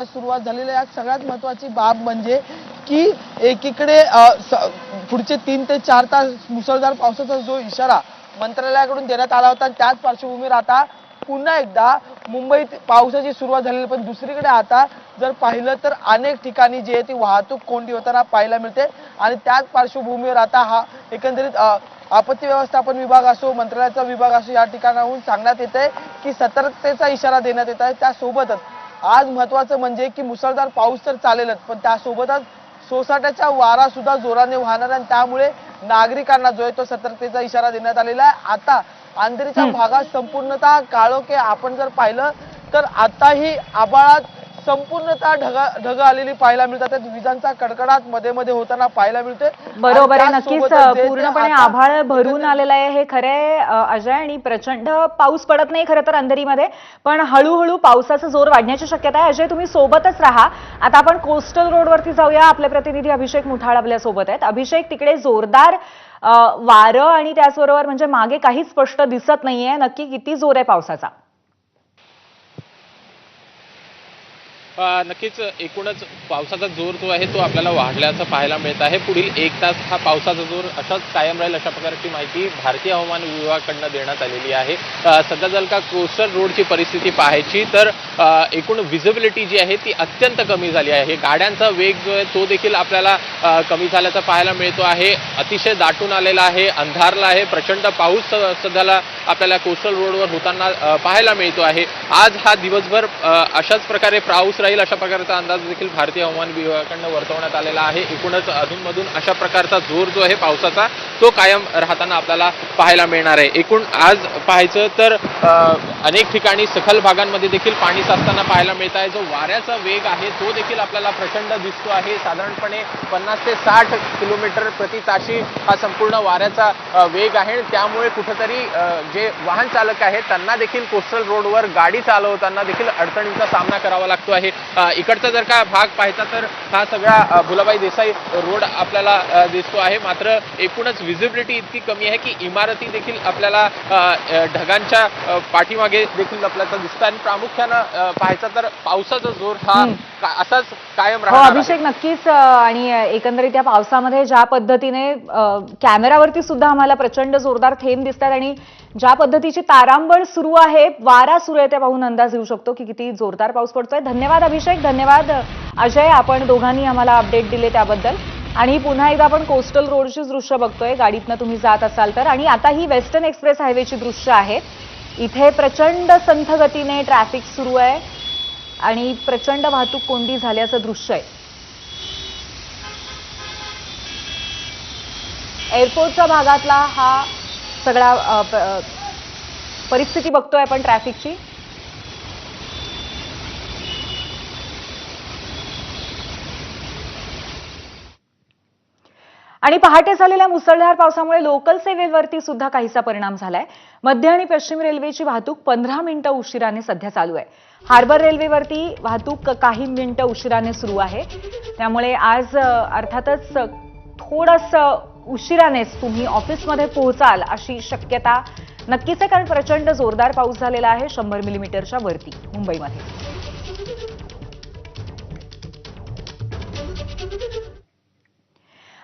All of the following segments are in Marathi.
सुरुवात झालेली आहे। सगळ्यात महत्त्वाची बाब म्हणजे की एकीकडे पुढचे 3 ते 4 तास मुसळधार पावसाचा जो इशारा मंत्रालयाकडून देण्यात आला होता, त्याच पार्श्वभूमीवर आता पुन्हा एकदा मुंबईत पावसाची सुरुवात झालेली, पण दुसरीकडे आता जर पाहिलं तर अनेक ठिकाणी जी आहे ती वाहतूक कोंडी होताना पाहायला मिळते। आणि त्याच पार्श्वभूमीवर आता हा एकंदरीत आपत्ती व्यवस्थापन विभाग असो, मंत्रालयाचा विभाग असो, या ठिकाणाहून सांगण्यात येते की सतर्कतेचा इशारा देण्यात येत आहे। त्यासोबतच आज महत्त्वाचं म्हणजे की मुसळधार पाऊस तर चालेलच, पण त्यासोबतच सोसाट्याचा वारा सुद्धा जोराने वाहणार आणि त्यामुळे नागरिकांना जो आहे तो सतर्कतेचा इशारा देण्यात आलेला आहे। आता अंधेरीच्या भागात संपूर्णतः काळोखे आपण जर पाहिलं तर आताही आभाळात संपूर्णतः ढग आलेली पाहायला मिळतात। विजांचा कडकडाट मध्ये मध्ये होताना पाहायला मिळते। बरोबर आहे, नक्कीच पूर्णपणे आभाळ भरून आलेलं आहे हे खरं आहे अजय। आणि प्रचंड पाऊस पडत नाही खरं तर अंधेरीमध्ये, पण हळूहळू पावसाचा जोर वाढण्याची शक्यता आहे। अजय, तुम्ही सोबतच राहा। आता आपण कोस्टल रोडवरती जाऊया, आपले प्रतिनिधी अभिषेक मुठाळ आपल्या सोबत आहेत। अभिषेक, तिकडे जोरदार वारं आणि त्याचबरोबर म्हणजे मागे काहीच स्पष्ट दिसत नाहीये, नक्की किती जोर आहे पावसाचा? नक्कीच एकूणच पावसाचा जोर जो आहे तो आपल्याला वाढल्याचं पाहायला मिळत आहे। पुढील 1 तास हा पावसाचा जोर असाच कायम राहील अशा प्रकारची माहिती भारतीय हवामान विभागाकडून देण्यात आलेली आहे। सध्या जर का कोस्टल रोडची परिस्थिती पाहायची तर एकूण विजिबिलिटी जी आहे ती अत्यंत कमी झाली आहे। गाड्यांचा वेग जो आहे तो देखील आपल्याला कमी झाल्याचा पाहायला मिळतो आहे। अतिशय दाटून आलेला आहे, अंधारला आहे, प्रचंड पाऊस सध्याला आपल्याला कोस्टल रोडवर होताना पाहायला मिळतो आहे। आज हा दिवसभर अशाच प्रकारे पाऊस राहील अशा प्रकारचा अंदाज देखील भारतीय हवामान विभागाकडून वर्तवण्यात आलेला आहे। एकूणच अधूनमधून अशा प्रकारचा जोर जो आहे पावसाचा तो कायम राहताना आपल्याला पाहायला मिळणार आहे। एकूण आज पाहायचं तर अनेक ठिकाणी सखल भागांमध्ये देखील पाणी साचताना पाहायला मिळत आहे। जो वाऱ्याचा वेग आहे तो देखील आपल्याला प्रचंड दिसतो आहे। साधारणपणे 50 ते 60 किलोमीटर प्रति ताशी हा संपूर्ण वाऱ्याचा वेग आहे। त्यामुळे कुठेतरी जे वाहन चालक आहेत त्यांना देखील कोस्टल रोडवर गाडी चालवताना देखील अडचणींचा सामना करावा लागतो आहे। इकडचा जर का भाग पाहायचा तर हा सगळा भुलाबाई देसाई रोड आपल्याला दिसतो आहे। मात्र एकूणच विजिबिलिटी इतकी कमी आहे की इमारती देखील आपल्याला ढगांच्या पाठीमागे देखील आपल्याला दिसतात। आणि प्रामुख्यानं पाहायचा तर पावसाचा जोर हा असाच कायम राहणार आहे। अभिषेक, नक्कीच। आणि एकंदरीत या पावसामध्ये ज्या पद्धतीने कॅमेरावरती सुद्धा आम्हाला प्रचंड जोरदार थेंब दिसतात आणि ज्या पद्धतीची तारांबळ सुरू आहे, वारा सुरू आहे, त्या पाहून अंदाज येऊ शकतो की किती जोरदार पाऊस पडतोय। धन्यवाद अभिषेक, धन्यवाद अजय, आपण दोघांनी आम्हाला अपडेट दिले त्याबद्दल। आणि पुन्हा एकदा आपण कोस्टल रोडची दृश्य बघतोय, गाडीतनं तुम्ही जात असाल तर। आणि आता ही वेस्टर्न एक्सप्रेस हायवेची दृश्य आहेत। इथे प्रचंड संथ गतीने ट्रॅफिक सुरू आहे आणि प्रचंड वाहतूक कोंडी झाल्याचं दृश्य आहे। एअरपोर्टच्या भागातला हा सगळा परिस्थिती बघतोय आपण ट्रॅफिकची। आणि पहाटे झालेल्या मुसळधार पावसामुळे लोकल सेवेवरती सुद्धा काहीसा परिणाम झालाय। मध्य आणि पश्चिम रेल्वेची वाहतूक 15 मिनिटं उशिराने सध्या चालू आहे। हार्बर रेल्वेवरती वाहतूक काही मिनिटं उशिराने सुरू आहे। त्यामुळे आज अर्थातच थोडंसं उशिरानेच तुम्ही ऑफिसमध्ये पोहोचाल अशी शक्यता नक्कीच आहे, कारण प्रचंड जोरदार पाऊस झालेला आहे 100 मिलीमीटरच्या वरती मुंबईमध्ये।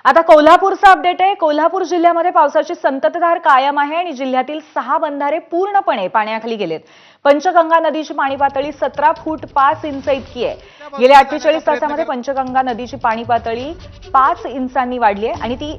आता कोल्हापूरचा अपडेट आहे। कोल्हापूर जिल्ह्यामध्ये पावसाची संततधार कायम आहे आणि जिल्ह्यातील 6 बंधारे पूर्णपणे पाण्याखाली गेलेत। पंचगंगा नदीची पाणी पातळी 17 फूट 5 इंच इतकी आहे। गेल्या 48 तासामध्ये पंचगंगा नदीची पाणी पातळी 5 इंचांनी वाढली आहे आणि ती